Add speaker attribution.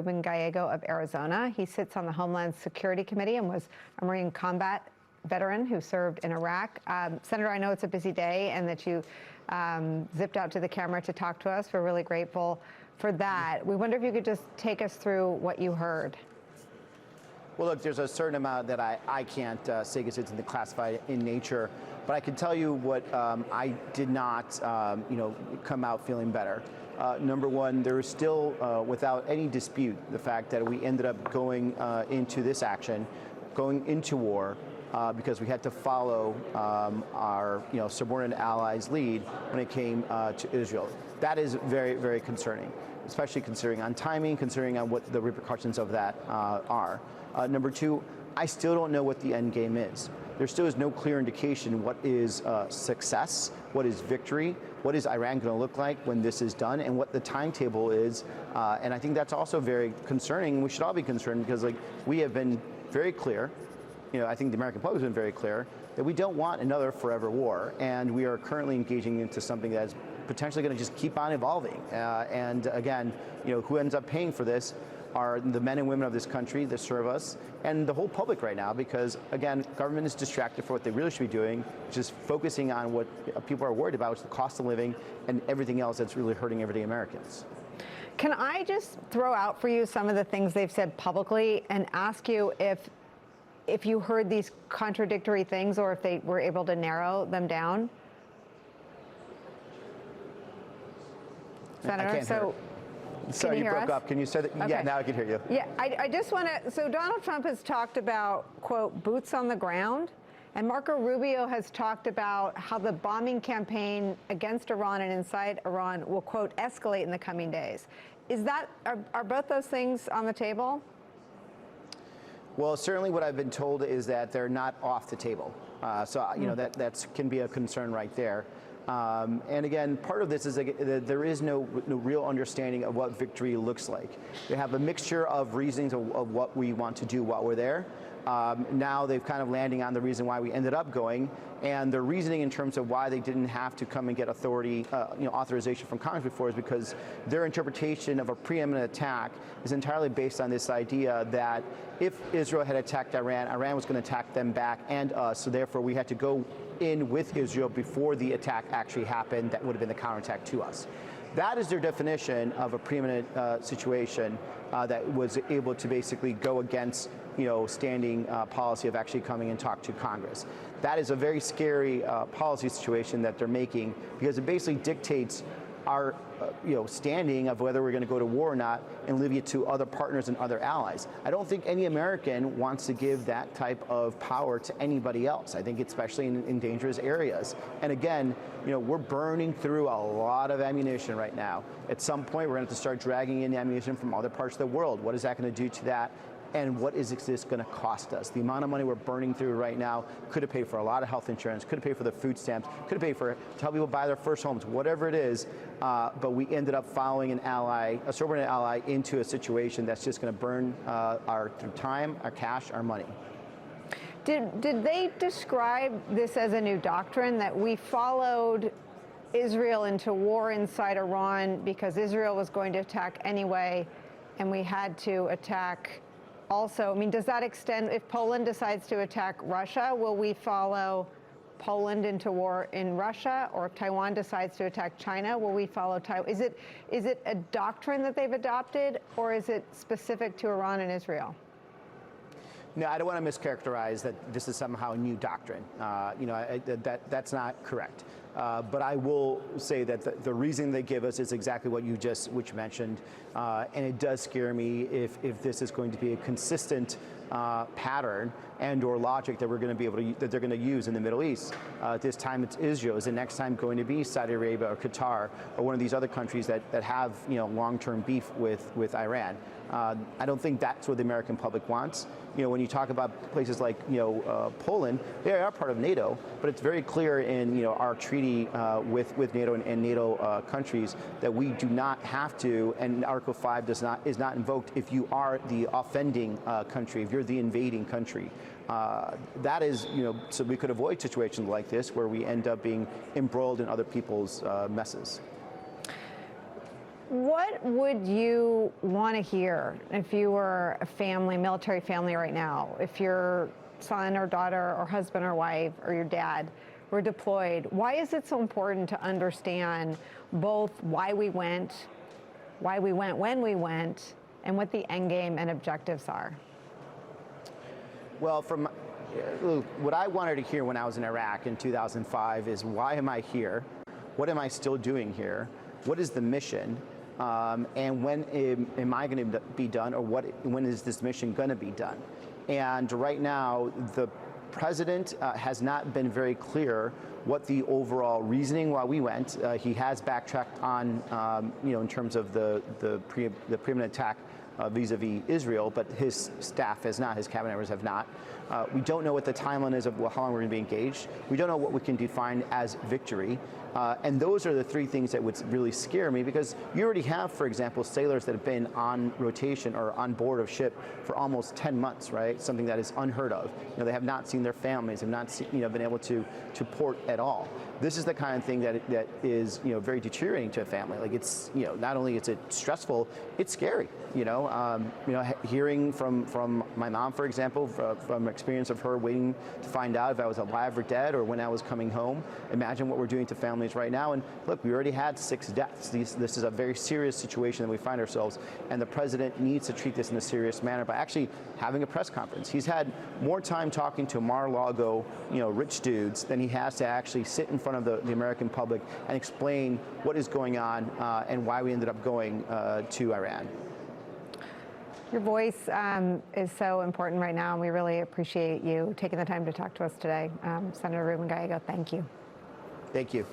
Speaker 1: Ruben Gallego of Arizona. He sits on the Homeland Security Committee and was a Marine combat veteran who served in Iraq. Senator, I know it's a busy day and that you zipped out to the camera to talk to us. We're really grateful for that. We wonder if you could just take us through what you heard.
Speaker 2: Well, look, there's a certain amount that I can't say because it's classified in nature, but I can tell you what I did not, come out feeling better. Number one, there is still, without any dispute, the fact that we ended up going into this action, going into war, because we had to follow our subordinate allies' lead when it came to Israel. That is very, very concerning, especially considering on timing, considering on what the repercussions of that are. Number two, I still don't know what the end game is. There still is no clear indication what is success, what is victory, what is Iran going to look like when this is done, and what the timetable is. And I think that's also very concerning. We should all be concerned because, we have been very clear. I think the American public has been very clear that we don't want another forever war, and we are currently engaging into something that is potentially going to just keep on evolving. And again, who ends up paying for this are the men and women of this country that serve us and the whole public right now, because again, government is distracted for what they really should be doing, just focusing on what people are worried about, which is the cost of living and everything else that's really hurting everyday Americans.
Speaker 1: Can I just throw out for you some of the things they've said publicly and ask you if you heard these contradictory things or if they were able to narrow them down? Senator,
Speaker 2: Sorry, you broke up. Can you say that? Okay. Yeah, now I can hear you.
Speaker 1: Yeah, I just want to, so Donald Trump has talked about, quote, boots on the ground, and Marco Rubio has talked about how the bombing campaign against Iran and inside Iran will, quote, escalate in the coming days. Are both those things on the table?
Speaker 2: Well, certainly what I've been told is that they're not off the table. That can be a concern right there. And again, part of this is that there is no real understanding of what victory looks like. They have a mixture of reasons of what we want to do while we're there. Now they've kind of landing on the reason why we ended up going, and the reasoning in terms of why they didn't have to come and get authorization from Congress before is because their interpretation of a preeminent attack is entirely based on this idea that if Israel had attacked Iran, Iran was going to attack them back and us, so therefore we had to go in with Israel before the attack actually happened. That would have been the counterattack to us. That is their definition of a preeminent situation that was able to basically go against standing policy of actually coming and talk to Congress. That is a very scary policy situation that they're making, because it basically dictates our standing of whether we're going to go to war or not and leave it to other partners and other allies. I don't think any American wants to give that type of power to anybody else. I think especially in dangerous areas. And again, we're burning through a lot of ammunition right now. At some point, we're going to have to start dragging in ammunition from other parts of the world. What is that going to do to that? And what is this going to cost us? The amount of money we're burning through right now could have paid for a lot of health insurance, could have paid for the food stamps, could have paid to help people buy their first homes, whatever it is. But we ended up following a subordinate ally into a situation that's just going to burn our time, our cash, our money.
Speaker 1: Did they describe this as a new doctrine, that we followed Israel into war inside Iran because Israel was going to attack anyway, and we had to attack also? I mean, does that extend, if Poland decides to attack Russia, will we follow Poland into war in Russia? Or if Taiwan decides to attack China, will we follow Taiwan? Is it a doctrine that they've adopted, or is it specific to Iran and Israel?
Speaker 2: No, I don't want to mischaracterize that this is somehow a new doctrine. That's not correct. But I will say that the reason they give us is exactly what you mentioned, and it does scare me if this is going to be a consistent pattern and/or logic that we're going to be able to that they're going to use in the Middle East. This time it's Israel. Is the next time going to be Saudi Arabia or Qatar or one of these other countries that have long-term beef with Iran? I don't think that's what the American public wants. When you talk about places like Poland, they are part of NATO, but it's very clear in our treaty with NATO and NATO countries that we do not have to, and Article 5 is not invoked if you are the offending country, if you're the invading country. That is, so we could avoid situations like this where we end up being embroiled in other people's messes.
Speaker 1: What would you want to hear if you were a family, military family right now? If your son or daughter or husband or wife or your dad were deployed, why is it so important to understand both why we went when we went, and what the end game and objectives are?
Speaker 2: Well, what I wanted to hear when I was in Iraq in 2005 is, why am I here? What am I still doing here? What is the mission? And when am I going to be done, or when is this mission going to be done? And right now, the president has not been very clear what the overall reasoning why we went. He has backtracked on, in terms of the preeminent attack vis-a-vis Israel, but his staff has not, his cabinet members have not. We don't know what the timeline is of how long we're going to be engaged. We don't know what we can define as victory. And those are the three things that would really scare me, because you already have, for example, sailors that have been on rotation or on board of ship for almost 10 months, right? Something that is unheard of. They have not seen their families, have not been able to port at all. This is the kind of thing that is very deteriorating to a family. Like, it's not only is it stressful, it's scary. Hearing from my mom, for example, from experience of her waiting to find out if I was alive or dead, or when I was coming home. Imagine what we're doing to families right now. And look, we already had 6 deaths. This is a very serious situation that we find ourselves, and the president needs to treat this in a serious manner by actually having a press conference. He's had more time talking to Mar-a-Lago, rich dudes, than he has to actually sit in front of the American public and explain what is going on and why we ended up going to Iran.
Speaker 1: Your voice is so important right now, and we really appreciate you taking the time to talk to us today. Senator Ruben Gallego, thank you.
Speaker 2: Thank you.